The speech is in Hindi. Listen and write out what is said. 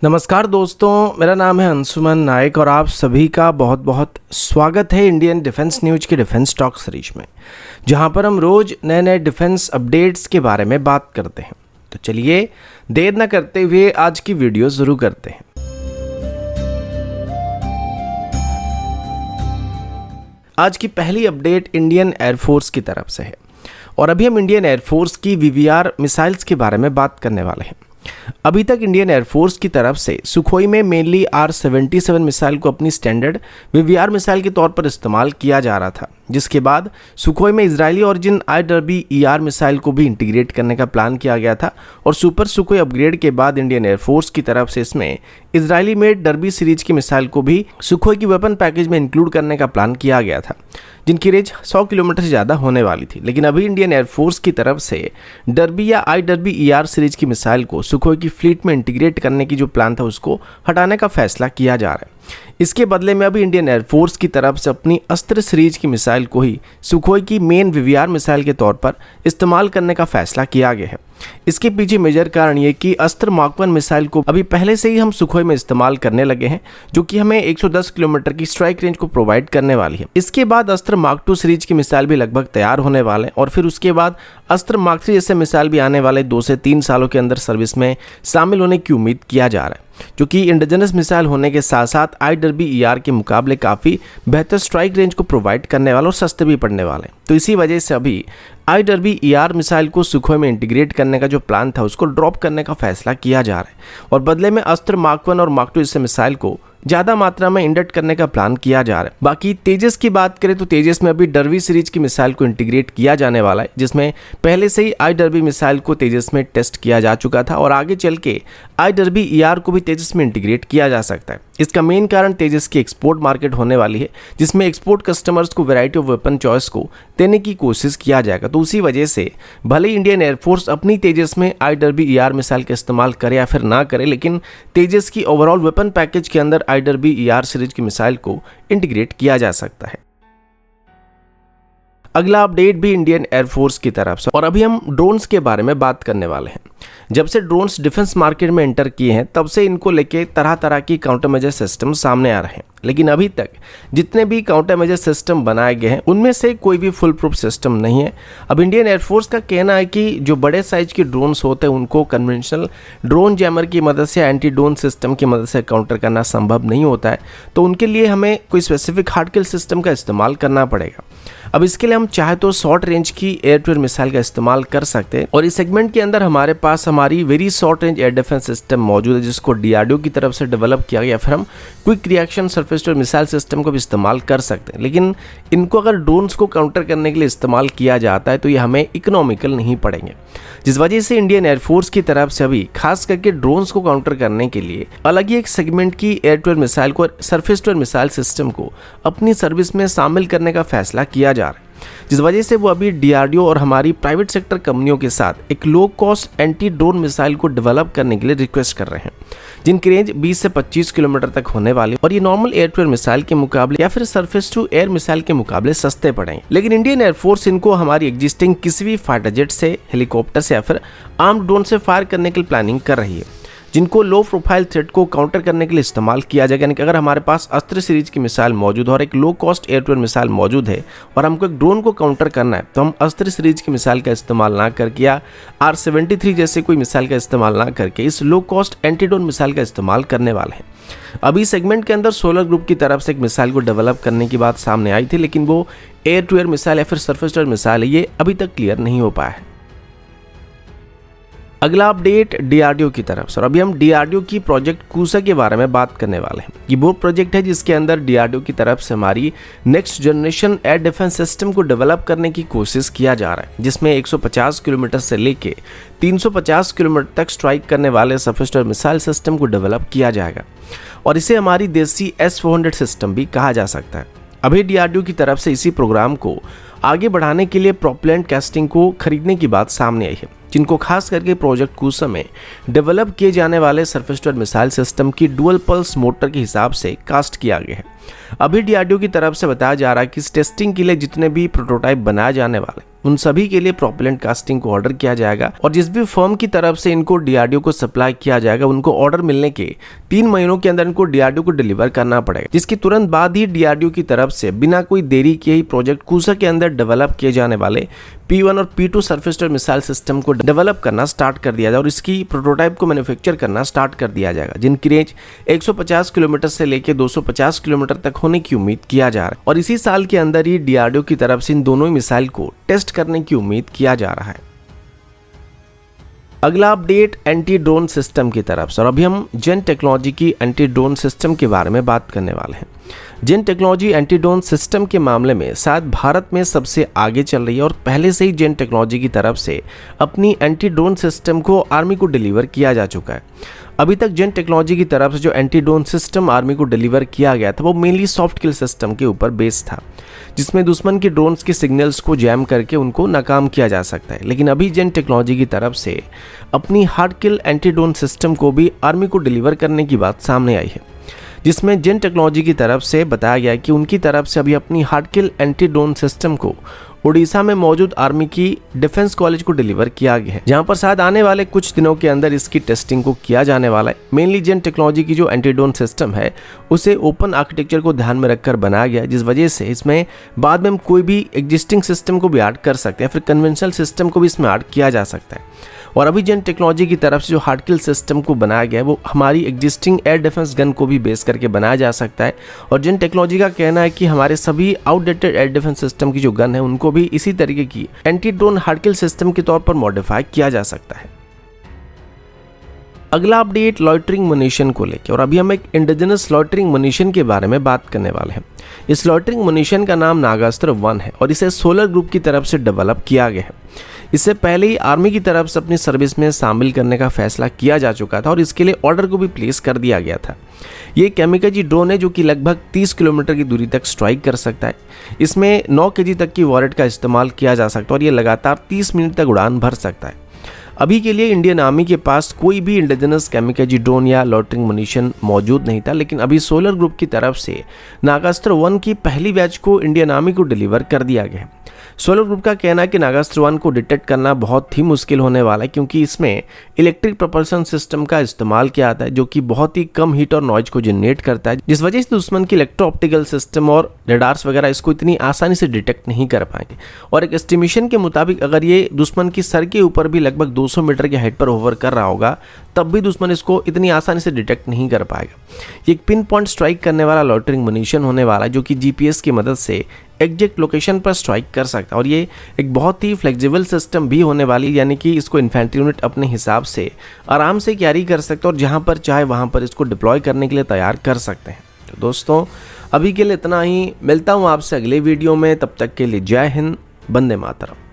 नमस्कार दोस्तों, मेरा नाम है अंशुमन नायक और आप सभी का बहुत बहुत स्वागत है इंडियन डिफेंस न्यूज के डिफेंस टॉक सीरीज में, जहां पर हम रोज नए नए डिफेंस अपडेट्स के बारे में बात करते हैं। तो चलिए देर न करते हुए आज की वीडियो शुरू करते हैं। आज की पहली अपडेट इंडियन एयरफोर्स की तरफ से है और अभी हम इंडियन एयरफोर्स की वीवीआर मिसाइल्स के बारे में बात करने वाले हैं। अभी तक इंडियन एयरफोर्स की तरफ से सुखोई में मेनली R-77 मिसाइल को अपनी स्टैंडर्ड वीवीआर मिसाइल के तौर पर इस्तेमाल किया जा रहा था, जिसके बाद सुखोई में इजरायली ओरिजिन IWER मिसाइल को भी इंटीग्रेट करने का प्लान किया गया था और सुपर सुखोई अपग्रेड के बाद इंडियन एयरफोर्स की तरफ से इसमें इजरायली मेड डर्बी सीरीज की मिसाइल को भी सुखोई की वेपन पैकेज में इंक्लूड करने का प्लान किया गया था, जिनकी रेंज 100 किलोमीटर से ज़्यादा होने वाली थी। लेकिन अभी इंडियन एयरफोर्स की तरफ से डर्बी या IWER सीरीज की मिसाइल को सुखोई की फ्लीट में इंटीग्रेट करने की जो प्लान था उसको हटाने का फैसला किया जा रहा है। इसके बदले में अभी इंडियन एयरफोर्स की तरफ से अपनी अस्त्र सीरीज की मिसाइल को ही सुखोई की मेन वीवीआर मिसाइल के तौर पर इस्तेमाल करने का फैसला किया गया है। इसके पीछे मेजर कारण ये कि अस्त्र मार्क 1 मिसाइल को अभी पहले से ही हम सुखोई में इस्तेमाल करने लगे हैं, जो कि हमें 110 किलोमीटर की स्ट्राइक रेंज को प्रोवाइड करने वाली है। इसके बाद अस्त्र मार्क 2 सीरीज की मिसाइल भी लगभग तैयार होने वाले और फिर उसके बाद अस्त्र मार्क 3 जैसे मिसाइल भी आने वाले 2 से 3 सालों के अंदर सर्विस में शामिल होने की उम्मीद किया जा रहा है, जो कि इंडिजिनस मिसाइल होने के साथ साथ IWER के मुकाबले काफ़ी बेहतर स्ट्राइक रेंज को प्रोवाइड करने वाला और सस्ते भी पड़ने वाले। तो इसी वजह से अभी IWER मिसाइल को सुखोई में इंटीग्रेट करने का जो प्लान था उसको ड्रॉप करने का फैसला किया जा रहा है और बदले में अस्त्र मार्क 1 और मार्क 2 जैसे मिसाइल को ज़्यादा मात्रा में इंडक्ट करने का प्लान किया जा रहा है। बाकी तेजस की बात करें तो तेजस में अभी डर्बी सीरीज की मिसाइल को इंटीग्रेट किया जाने वाला है, जिसमें पहले से ही IWER मिसाइल को तेजस में टेस्ट किया जा चुका था और आगे चल के IWER को भी तेजस में इंटीग्रेट किया जा सकता है। इसका मेन कारण तेजस की एक्सपोर्ट मार्केट होने वाली है, जिसमें एक्सपोर्ट कस्टमर्स को वैरायटी ऑफ वेपन चॉइस को देने की कोशिश किया जाएगा। तो उसी वजह से भले इंडियन एयरफोर्स अपनी तेजस में IWER मिसाइल का इस्तेमाल करे या फिर ना करे, लेकिन तेजस की ओवरऑल वेपन पैकेज के अंदर IWER सीरीज की मिसाइल को इंटीग्रेट किया जा सकता है। अगला अपडेट भी इंडियन एयरफोर्स की तरफ से और अभी हम ड्रोन्स के बारे में बात करने वाले हैं। जब से ड्रोन्स डिफेंस मार्केट में एंटर किए हैं तब से इनको लेके तरह तरह की काउंटर मेजर सिस्टम सामने आ रहे हैं, लेकिन अभी तक जितने भी काउंटर मेजर सिस्टम बनाए गए हैं उनमें से कोई भी फुल प्रूफ सिस्टम नहीं है। अब इंडियन एयरफोर्स का कहना है कि जो बड़े साइज के ड्रोन्स होते हैं उनको कन्वेंशनल ड्रोन जैमर की मदद से एंटी ड्रोन सिस्टम की मदद से काउंटर करना संभव नहीं होता है, तो उनके लिए हमें कोई स्पेसिफिक हार्ड किल सिस्टम का इस्तेमाल करना पड़ेगा। अब इसके लिए हम चाहे तो शॉर्ट रेंज की एयर टू एयर मिसाइल का इस्तेमाल कर सकते हैं और इस सेगमेंट के अंदर हमारे पास हमारी very short range air defence system मौजूद है, जिसको DRDO की तरफ से डेवलप किया गया। फिर हम quick reaction surface to air missile system को भी इस्तेमाल कर सकते हैं, लेकिन इनको अगर ड्रोन्स को काउंटर करने के लिए इस्तेमाल किया जाता है तो ये हमें इकोनॉमिकल नहीं पड़ेंगे, जिस वजह से इंडियन एयरफोर्स की तरफ से अभी खास करके ड्रोन्स को काउंटर करने के लिए अलग ही एक सेगमेंट की एयर टू एयर मिसाइल को surface to air missile system को अपनी सर्विस में शामिल करने का फैसला किया जा रहा है, जिस वजह से वो अभी DRDO और हमारी प्राइवेट सेक्टर कंपनियों के साथ एक low cost anti drone missile को डेवलप करने के लिए रिक्वेस्ट कर रहे हैं, जिनकी रेंज 20 से 25 किलोमीटर तक होने वाली और ये normal air to air missile के मुकाबले या फिर सरफेस टू एयर मिसाइल के मुकाबले सस्ते पड़ेंगे। लेकिन इंडियन एयरफोर्स इनको हमारी एग्जिस्टिंग किसी भी फाइटर जेट से, हेलीकॉप्टर से या फिर आर्म्ड ड्रोन से फायर करने की प्लानिंग कर रही है, जिनको लो प्रोफाइल थ्रेट को काउंटर करने के लिए इस्तेमाल किया जाएगा। यानी कि अगर हमारे पास अस्त्र सीरीज की मिसाइल मौजूद है और एक low cost air to air missile मौजूद है और हमको एक ड्रोन को काउंटर करना है, तो हम अस्त्र सीरीज की मिसाइल का इस्तेमाल ना करके या R-73 जैसे कोई मिसाइल का इस्तेमाल ना करके इस low cost anti drone missile का इस्तेमाल करने वाले हैं। अभी सेगमेंट के अंदर सोलर ग्रुप की तरफ से एक मिसाइल को डेवलप करने की बात सामने आई थी, लेकिन वो एयर टू एयर मिसाइल या फिर सरफेस टू एयर मिसाइल है, ये अभी तक क्लियर नहीं हो पाया है। अगला अपडेट DRDO की तरफ से और अभी हम DRDO की प्रोजेक्ट कूसा के बारे में बात करने वाले हैं। ये वो प्रोजेक्ट है जिसके अंदर DRDO की तरफ से हमारी next generation air defence system को डेवलप करने की कोशिश किया जा रहा है, जिसमें 150 किलोमीटर से लेके 350 किलोमीटर तक स्ट्राइक करने वाले surface to air missile system को डेवलप किया जाएगा और इसे हमारी देसी S-400 सिस्टम भी कहा जा सकता है। अभी DRDO की तरफ से इसी प्रोग्राम को आगे बढ़ाने के लिए प्रोपेलेंट कास्टिंग को खरीदने की बात सामने आई है, जिनको खास करके प्रोजेक्ट कूसा में डेवलप किए जाने वाले surface to air missile system की डुअल पल्स मोटर के हिसाब से कास्ट किया गया है। अभी DRDO की तरफ से बताया जा रहा है कि इस टेस्टिंग के लिए जितने भी प्रोटोटाइप बनाए जाने वाले उन सभी के लिए प्रोपेलेंट कास्टिंग को ऑर्डर किया जाएगा और जिस भी फर्म की तरफ से इनको डीआरडीओ को सप्लाई किया जाएगा उनको ऑर्डर मिलने के 3 महीनों के अंदर इनको डीआरडीओ को डिलीवर करना पड़ेगा, जिसके तुरंत बाद ही डीआरडीओ की तरफ से बिना कोई देरी किए ही प्रोजेक्ट कूसा के अंदर डेवलप किए जाने वाले P1 और P2 surface to missile system को डेवलप करना स्टार्ट कर दिया जाए और इसकी प्रोटोटाइप को मैन्युफैक्चर करना स्टार्ट कर दिया जाएगा, जिनकी रेंज 150 किलोमीटर से लेकर 250 किलोमीटर तक होने की उम्मीद किया जा रहा है और इसी साल के अंदर ही डीआरडीओ की तरफ से इन दोनों ही मिसाइल को टेस्ट करने की उम्मीद किया जा रहा है। अगला अपडेट एंटी ड्रोन सिस्टम की तरफ से, और अभी हम जेन टेक्नोलॉजी की एंटी ड्रोन सिस्टम के बारे में बात करने वाले हैं। जेन टेक्नोलॉजी एंटी ड्रोन सिस्टम के मामले में शायद भारत में सबसे आगे चल रही है और पहले से ही जेन टेक्नोलॉजी की तरफ से अपनी एंटी ड्रोन सिस्टम को आर्मी को डिलीवर किया जा चुका है। अभी तक जेन टेक्नोलॉजी की तरफ से जो एंटी ड्रोन सिस्टम आर्मी को डिलीवर किया गया था वो मेनली सॉफ्ट किल सिस्टम के ऊपर बेस्ड था, जिसमें दुश्मन की ड्रोन्स के सिग्नल्स को जैम करके उनको नाकाम किया जा सकता है। लेकिन अभी जेन टेक्नोलॉजी की तरफ से अपनी हार्ड किल एंटी ड्रोन सिस्टम को भी आर्मी को डिलीवर करने की बात सामने आई है, जिसमें जेन टेक्नोलॉजी की तरफ से बताया गया है कि उनकी तरफ से अभी अपनी हार्ड किल एंटी ड्रोन सिस्टम को ओडिशा में मौजूद आर्मी की डिफेंस कॉलेज को डिलीवर किया गया है, जहां पर शायद आने वाले कुछ दिनों के अंदर इसकी टेस्टिंग को किया जाने वाला है। मेनली जेन टेक्नोलॉजी की जो एंटी ड्रोन सिस्टम है उसे ओपन आर्किटेक्चर को ध्यान में रखकर बनाया गया है, जिस वजह से इसमें बाद में हम कोई भी एग्जिस्टिंग सिस्टम को भी ऐड कर सकते हैं, फिर कन्वेंशनल सिस्टम को भी इसमें ऐड किया जा सकता है। और अभी जेन टेक्नोलॉजी की तरफ से जो हार्ड किल सिस्टम को बनाया गया है वो हमारी एग्जिस्टिंग एयर डिफेंस गन को भी बेस करके बनाया जा सकता है और जेन टेक्नोलॉजी का कहना है कि हमारे सभी आउटडेटेड एयर डिफेंस सिस्टम की जो गन है उनको भी इसी तरीके की एंटी ड्रोन हार्ड किल सिस्टम के तौर पर मॉडिफाई किया जा सकता है। अगला अपडेट लॉइटरिंग मुनिशन को लेकर, और अभी हम एक इंडिजिनस लॉइटरिंग मुनिशन के बारे में बात करने वाले हैं। इस लॉइटरिंग मुनिशन का नाम नागास्त्र 1 है और इसे सोलर ग्रुप की तरफ से डेवलप किया गया है। इससे पहले ही आर्मी की तरफ से अपनी सर्विस में शामिल करने का फैसला किया जा चुका था और इसके लिए ऑर्डर को भी प्लेस कर दिया गया था। ये कैमिकाजी ड्रोन है जो कि लगभग 30 किलोमीटर की दूरी तक स्ट्राइक कर सकता है। इसमें 9 kg तक की वॉरेट का इस्तेमाल किया जा सकता है और ये लगातार 30 मिनट तक उड़ान भर सकता है। अभी के लिए इंडियन आर्मी के पास कोई भी इंडिजिनस कैमिकाजी ड्रोन या लॉइटरिंग मुनिशन मौजूद नहीं था, लेकिन अभी सोलर ग्रुप की तरफ से नागास्त्र 1 की पहली बैच को इंडियन आर्मी को डिलीवर कर दिया गया है। सोलर ग्रुप का कहना है कि नागास्त्र 1 को डिटेक्ट करना बहुत ही मुश्किल होने वाला है, क्योंकि इसमें इलेक्ट्रिक प्रोपल्शन सिस्टम का इस्तेमाल किया जाता है जो कि बहुत ही कम हीट और नॉइज को जनरेट करता है, जिस वजह से दुश्मन की इलेक्ट्रो ऑप्टिकल सिस्टम और रेडार्स वगैरह इसको इतनी आसानी से डिटेक्ट नहीं कर पाएंगे। और एक एस्टिमेशन के मुताबिक अगर ये दुश्मन की सर के ऊपर भी लगभग 200 मीटर के हाइट पर होवर कर रहा होगा तब भी दुश्मन इसको इतनी आसानी से डिटेक्ट नहीं कर पाएगा। ये एक पिन पॉइंट स्ट्राइक करने वाला लॉइटरिंग मुनिशन होने वाला है जो कि जीपीएस की मदद से एग्जैक्ट लोकेशन पर स्ट्राइक कर सकता है और ये एक बहुत ही फ्लेक्सिबल सिस्टम भी होने वाली, यानी कि इसको इन्फेंट्री यूनिट अपने हिसाब से आराम से कैरी कर सकते हैं और जहां पर चाहे वहां पर इसको डिप्लॉय करने के लिए तैयार कर सकते हैं। तो दोस्तों अभी के लिए इतना ही, मिलता हूं आपसे अगले वीडियो में, तब तक के लिए जय हिंद, वंदे मातरम।